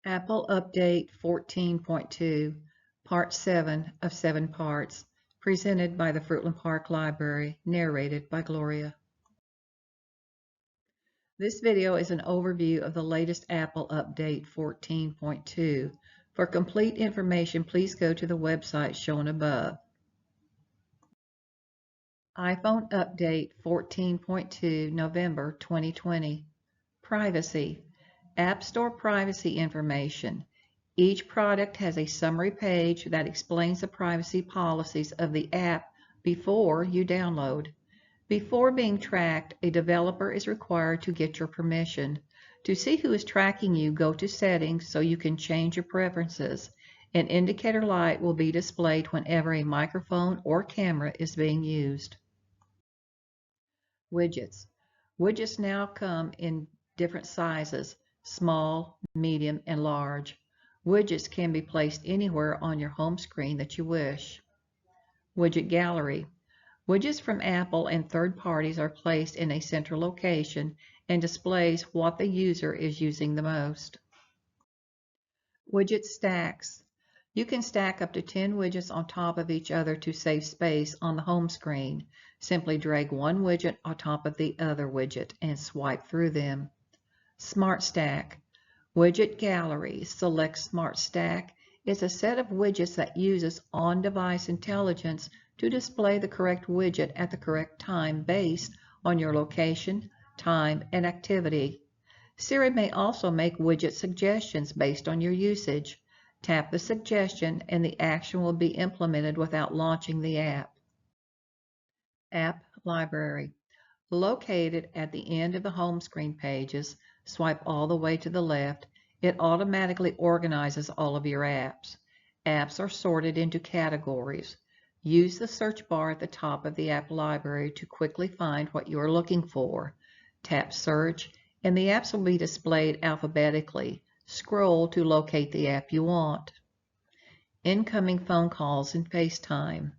Apple Update 14.2, Part 7 of 7 parts, presented by the Fruitland Park Library, narrated by Gloria. This video is an overview of the latest Apple Update 14.2. For complete information, please go to the website shown above. iPhone Update 14.2, November 2020. Privacy. App Store privacy information. Each product has a summary page that explains the privacy policies of the app before you download. Before being tracked, a developer is required to get your permission. To see who is tracking you, go to Settings so you can change your preferences. An indicator light will be displayed whenever a microphone or camera is being used. Widgets. Widgets now come in different sizes: small, medium, and large. Widgets can be placed anywhere on your home screen that you wish. Widget Gallery. Widgets from Apple and third parties are placed in a central location and displays what the user is using the most. Widget Stacks. You can stack up to 10 widgets on top of each other to save space on the home screen. Simply drag one widget on top of the other widget and swipe through them. Smart Stack. Widget Gallery. Select Smart Stack. It's a set of widgets that uses on-device intelligence to display the correct widget at the correct time based on your location, time, and activity. Siri may also make widget suggestions based on your usage. Tap the suggestion and the action will be implemented without launching the app. App Library. Located at the end of the home screen pages, swipe all the way to the left. It automatically organizes all of your apps. Apps are sorted into categories. Use the search bar at the top of the app library to quickly find what you are looking for. Tap Search, and the apps will be displayed alphabetically. Scroll to locate the app you want. Incoming phone calls and FaceTime.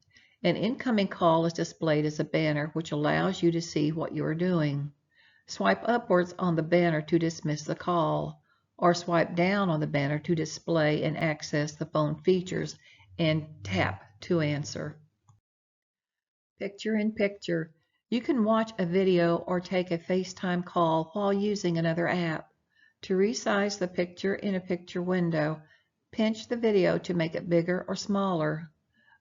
An incoming call is displayed as a banner which allows you to see what you are doing. Swipe upwards on the banner to dismiss the call, or swipe down on the banner to display and access the phone features, and tap to answer. Picture-in-picture. You can watch a video or take a FaceTime call while using another app. To resize the picture in a picture window, pinch the video to make it bigger or smaller.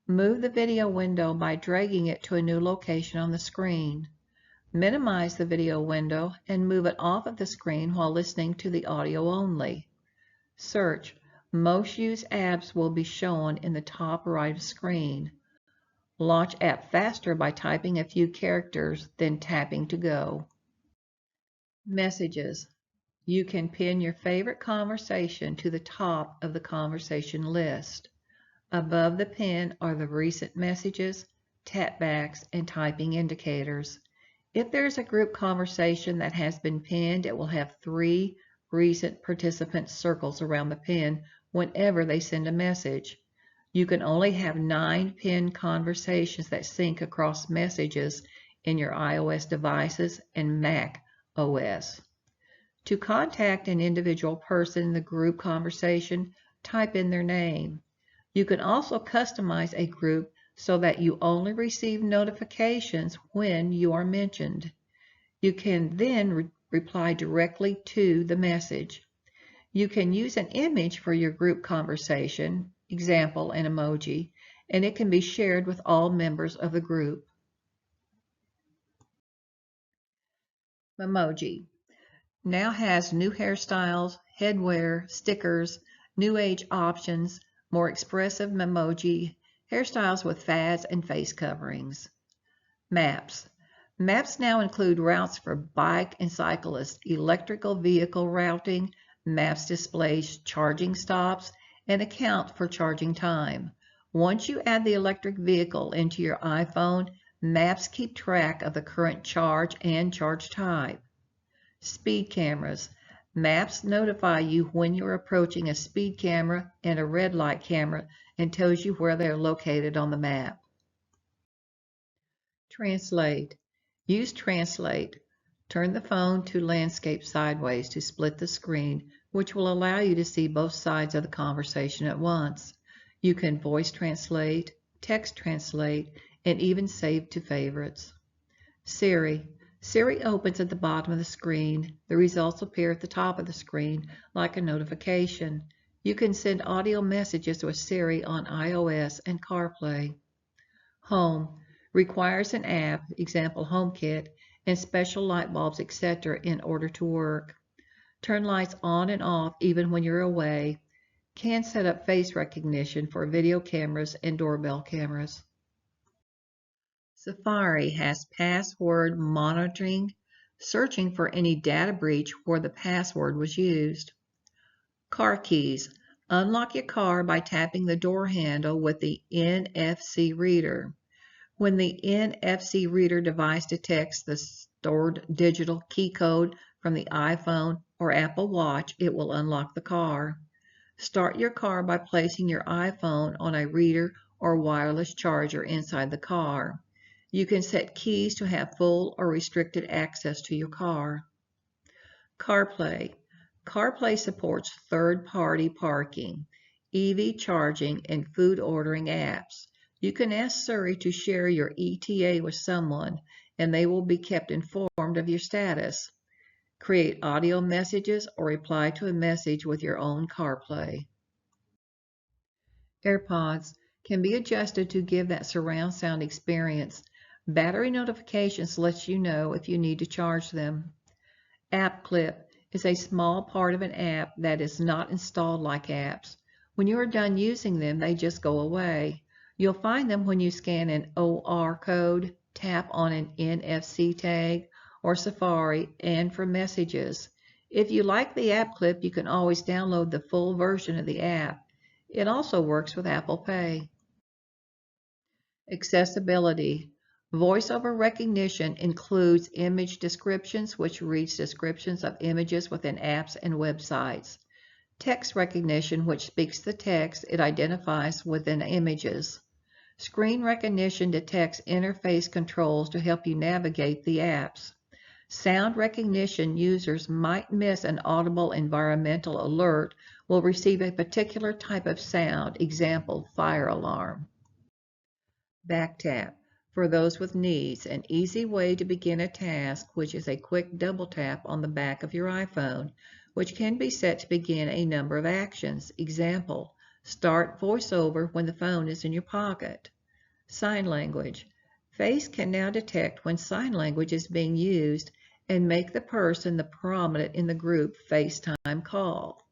Move the video window by dragging it to a new location on the screen. Minimize the video window and move it off of the screen while listening to the audio only. Search. Most used apps will be shown in the top right of screen. Launch app faster by typing a few characters, then tapping to go. Messages. You can pin your favorite conversation to the top of the conversation list. Above the pin are the recent messages, tapbacks, and typing indicators. If there is a group conversation that has been pinned, it will have 3 recent participant circles around the pin whenever they send a message. You can only have 9 pinned conversations that sync across messages in your iOS devices and Mac OS. To contact an individual person in the group conversation, type in their name. You can also customize a group so that you only receive notifications when you are mentioned. You can then reply directly to the message. You can use an image for your group conversation, example, an emoji, and it can be shared with all members of the group. Memoji now has new hairstyles, headwear, stickers, new age options, more expressive Memoji, hairstyles with fads and face coverings. Maps. Maps now include routes for bike and cyclists, electrical vehicle routing. Maps displays charging stops and account for charging time. Once you add the electric vehicle into your iPhone, Maps keep track of the current charge and charge type. Speed cameras. Maps notify you when you're approaching a speed camera and a red light camera and tells you where they're located on the map. Translate. Use Translate. Turn the phone to landscape sideways to split the screen which will allow you to see both sides of the conversation at once. You can voice translate, text translate, and even save to favorites. Siri. Siri opens at the bottom of the screen. The results appear at the top of the screen like a notification. You can send audio messages with Siri on iOS and CarPlay. Home. Requires an app, example HomeKit, and special light bulbs, etc. in order to work. Turn lights on and off even when you're away. Can set up face recognition for video cameras and doorbell cameras. Safari has password monitoring, searching for any data breach where the password was used. Car keys. Unlock your car by tapping the door handle with the NFC reader. When the NFC reader device detects the stored digital key code from the iPhone or Apple Watch, it will unlock the car. Start your car by placing your iPhone on a reader or wireless charger inside the car. You can set keys to have full or restricted access to your car. CarPlay. CarPlay supports third-party parking, EV charging, and food ordering apps. You can ask Siri to share your ETA with someone, and they will be kept informed of your status. Create audio messages or reply to a message with your own CarPlay. AirPods can be adjusted to give that surround sound experience. Battery notifications lets you know if you need to charge them. App Clip is a small part of an app that is not installed like apps. When you are done using them, they just go away. You'll find them when you scan an OR code, tap on an NFC tag, or Safari, and for messages. If you like the app clip, you can always download the full version of the app. It also works with Apple Pay. Accessibility. Voice-over recognition includes image descriptions, which reads descriptions of images within apps and websites. Text recognition, which speaks the text it identifies within images. Screen recognition detects interface controls to help you navigate the apps. Sound recognition, users might miss an audible environmental alert, will receive a particular type of sound, example, fire alarm. Back tap. For those with needs, an easy way to begin a task, which is a quick double tap on the back of your iPhone, which can be set to begin a number of actions. Example, start voiceover when the phone is in your pocket. Sign language. Face can now detect when sign language is being used and make the person the prominent in the group FaceTime call.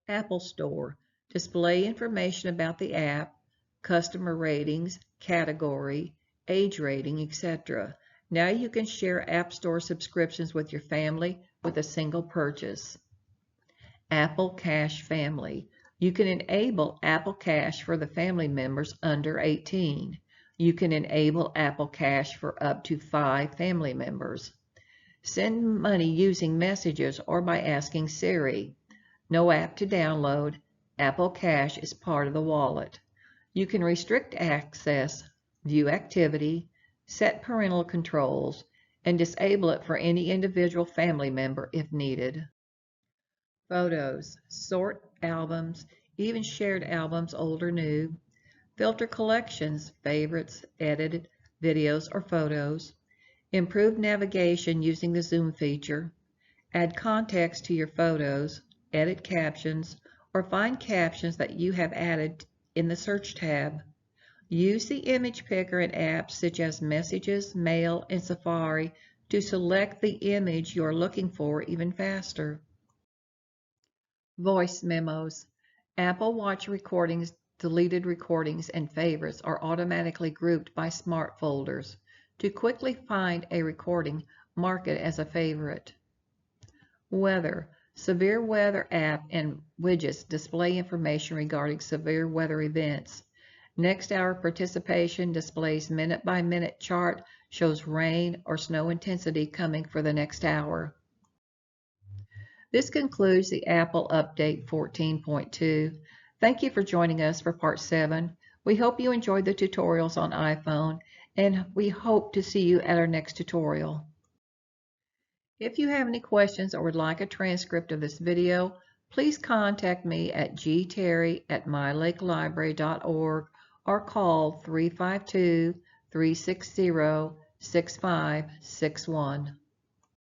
Apple Store. Display information about the app, customer ratings, category, age rating, etc. Now you can share App Store subscriptions with your family with a single purchase. Apple Cash Family. You can enable Apple Cash for the family members under 18. You can enable Apple Cash for up to 5 family members. Send money using messages or by asking Siri. No app to download. Apple Cash is part of the wallet. You can restrict access, view activity, set parental controls, and disable it for any individual family member if needed. Photos. Sort albums, even shared albums, old or new. Filter collections, favorites, edited videos or photos. Improve navigation using the zoom feature. Add context to your photos, edit captions, or find captions that you have added in the search tab. Use the image picker in apps such as Messages, Mail, and Safari to select the image you're looking for even faster. Voice memos. Apple Watch recordings, deleted recordings, and favorites are automatically grouped by smart folders. To quickly find a recording, mark it as a favorite. Weather. Severe weather app and widgets display information regarding severe weather events. Next hour participation displays minute-by-minute chart, shows rain or snow intensity coming for the next hour. This concludes the Apple Update 14.2. Thank you for joining us for Part 7. We hope you enjoyed the tutorials on iPhone, and we hope to see you at our next tutorial. If you have any questions or would like a transcript of this video, please contact me at gterry@mylakelibrary.org or call 352-360-6561.